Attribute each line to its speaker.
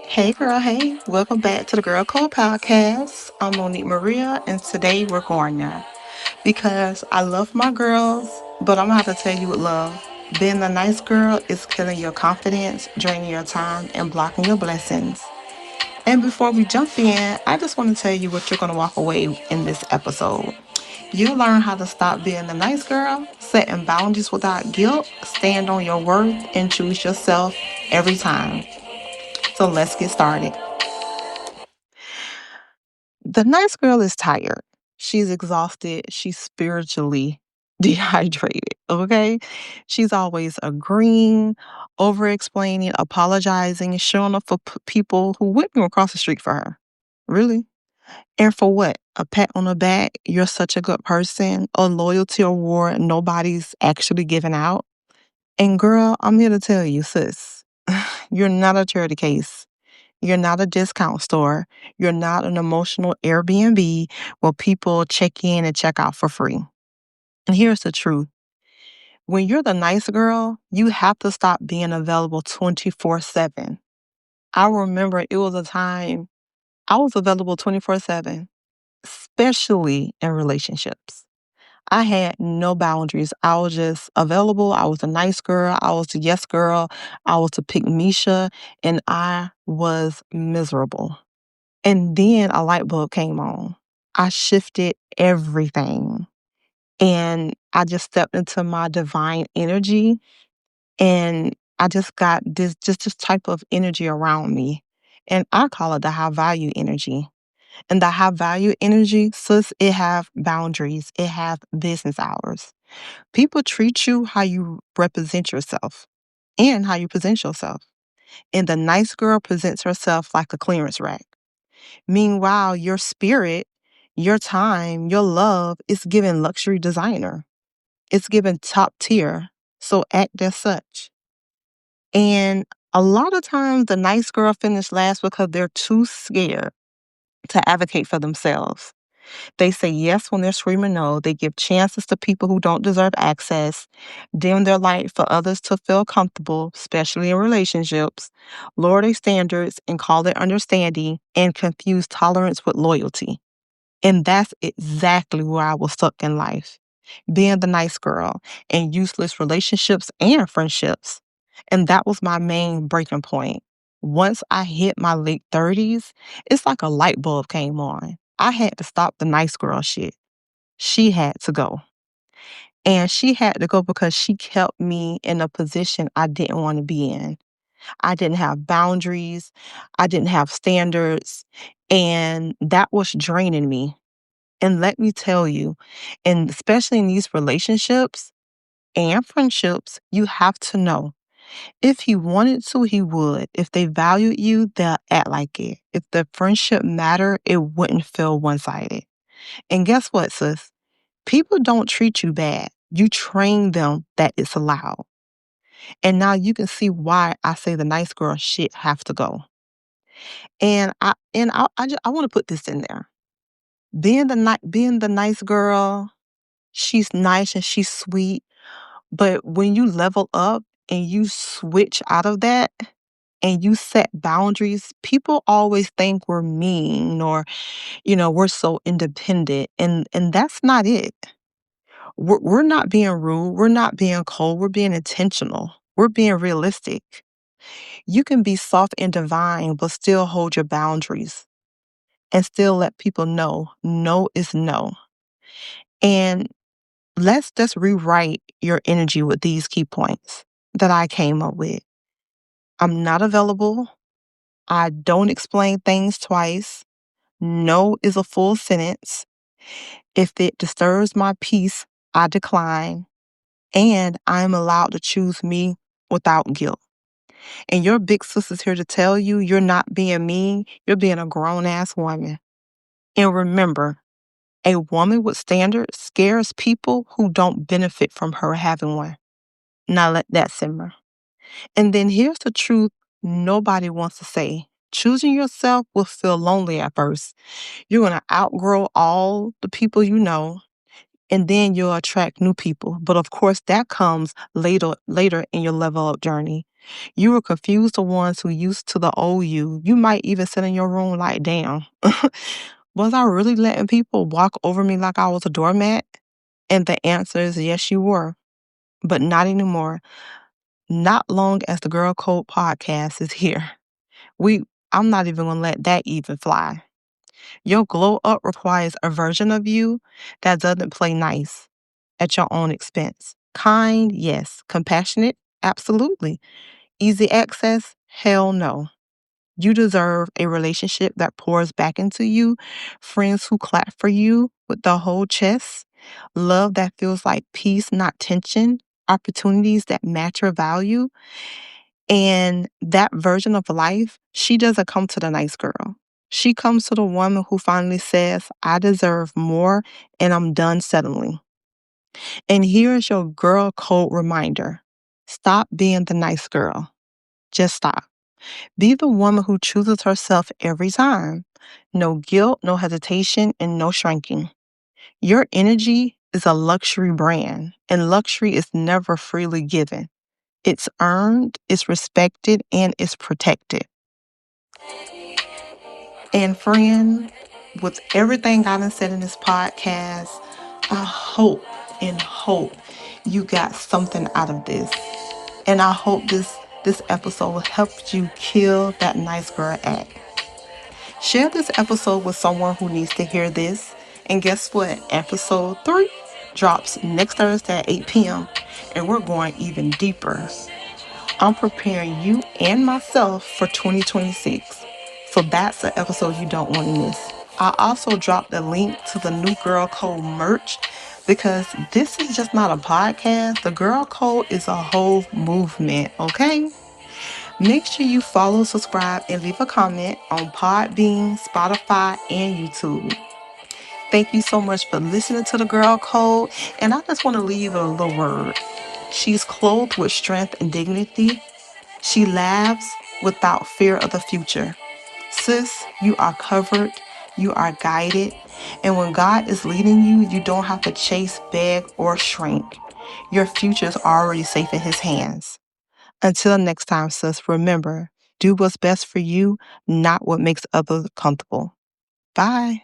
Speaker 1: Hey girl, hey, welcome back to the Girl Code Podcast. I'm Monique Maria, and today we're going there because I love my girls, but I'm gonna have to tell you with love. Being the nice girl is killing your confidence, draining your time, and blocking your blessings. And before we jump in, I just want to tell you what you're gonna walk away in this episode. You'll learn how to stop being the nice girl, setting boundaries without guilt, stand on your worth, and choose yourself every time. So let's get started. The nice girl is tired. She's exhausted. She's spiritually dehydrated. Okay. She's always agreeing, over explaining, apologizing, showing up for people who wouldn't go across the street for her. Really? And for what? A pat on the back? You're such a good person. A loyalty award nobody's actually giving out. And girl, I'm here to tell you, sis, you're not a charity case. You're not a discount store. You're not an emotional Airbnb where people check in and check out for free. And here's the truth. When you're the nice girl, you have to stop being available 24/7. I remember it was a time I was available 24/7, especially in relationships. I had no boundaries. I was just available. I was a nice girl. I was a yes girl. I was a pick Misha, and I was miserable. And then a light bulb came on. I shifted everything. And I just stepped into my divine energy. And I just got this type of energy around me. And I call it the high value energy. And the high value energy, sis, it have boundaries. It have business hours. People treat you how you represent yourself and how you present yourself. And the nice girl presents herself like a clearance rack. Meanwhile, your spirit, your time, your love is given luxury designer. It's given top tier. So act as such. And a lot of times the nice girl finish last because they're too scared to advocate for themselves. They say yes when they're screaming no. They give chances to people who don't deserve access, dim their light for others to feel comfortable, especially in relationships, lower their standards and call it understanding, and confuse tolerance with loyalty. And that's exactly where I was stuck in life, being the nice girl in useless relationships and friendships. And that was my main breaking point. Once I hit my late 30s, it's like a light bulb came on. I had to stop the nice girl shit. She had to go. And she had to go because she kept me in a position I didn't want to be in. I didn't have boundaries. I didn't have standards. And that was draining me. And let me tell you, and especially in these relationships and friendships, you have to know if he wanted to, he would. If they valued you, they'll act like it. If the friendship mattered, it wouldn't feel one sided. And guess what, sis? People don't treat you bad. You train them that it's allowed. And now you can see why I say the nice girl shit have to go. And I want to put this in there. Being the nice girl, she's nice and she's sweet. But when you level up and you switch out of that and you set boundaries, people always think we're mean or, we're so independent. And that's not it. We're not being rude. We're not being cold. We're being intentional. We're being realistic. You can be soft and divine, but still hold your boundaries and still let people know no is no. And let's just rewrite your energy with these key points that I came up with. I'm not available. I don't explain things twice. No is a full sentence. If it disturbs my peace, I decline. And I'm allowed to choose me without guilt. And your big sister's here to tell you you're not being mean, you're being a grown ass woman. And remember, a woman with standards scares people who don't benefit from her having one. Now let that simmer. And then here's the truth nobody wants to say. Choosing yourself will feel lonely at first. You're going to outgrow all the people you know, and then you'll attract new people. But of course, that comes later in your level up journey. You will confuse the ones who used to the old you. You might even sit in your room like, damn, was I really letting people walk over me like I was a doormat? And the answer is yes, you were, but not anymore. Not long as the Girl Code podcast is here. We I'm not even gonna let that even fly. Your glow up requires a version of you that doesn't play nice at your own expense. Kind, yes. Compassionate, absolutely. Easy access, hell no. You deserve a relationship that pours back into you, friends who clap for you with the whole chest, love that feels like peace, not tension, opportunities that match your value. And that version of life, she doesn't come to the nice girl. She comes to the woman who finally says, I deserve more and I'm done settling. And here's your girl code reminder: stop being the nice girl. Just stop. Be the woman who chooses herself every time. No guilt, no hesitation, and no shrinking. Your energy is a luxury brand, and luxury is never freely given. It's earned, it's respected, and it's protected. And friend, with everything I done said in this podcast, I hope and hope you got something out of this. And I hope this episode helped you kill that nice girl act. Share this episode with someone who needs to hear this. And guess what? Episode 3 drops next Thursday at 8 p.m. And we're going even deeper. I'm preparing you and myself for 2026. So that's the episode you don't want to miss. I also dropped the link to the new Girl Code merch because this is just not a podcast. The Girl Code is a whole movement, okay? Make sure you follow, subscribe, and leave a comment on Podbean, Spotify, and YouTube. Thank you so much for listening to the Girl Code, and I just want to leave a little word. She's clothed with strength and dignity. She laughs without fear of the future. Sis, you are covered, you are guided, and when God is leading you, you don't have to chase, beg, or shrink. Your future is already safe in His hands. Until next time, sis, remember, do what's best for you, not what makes others comfortable. Bye.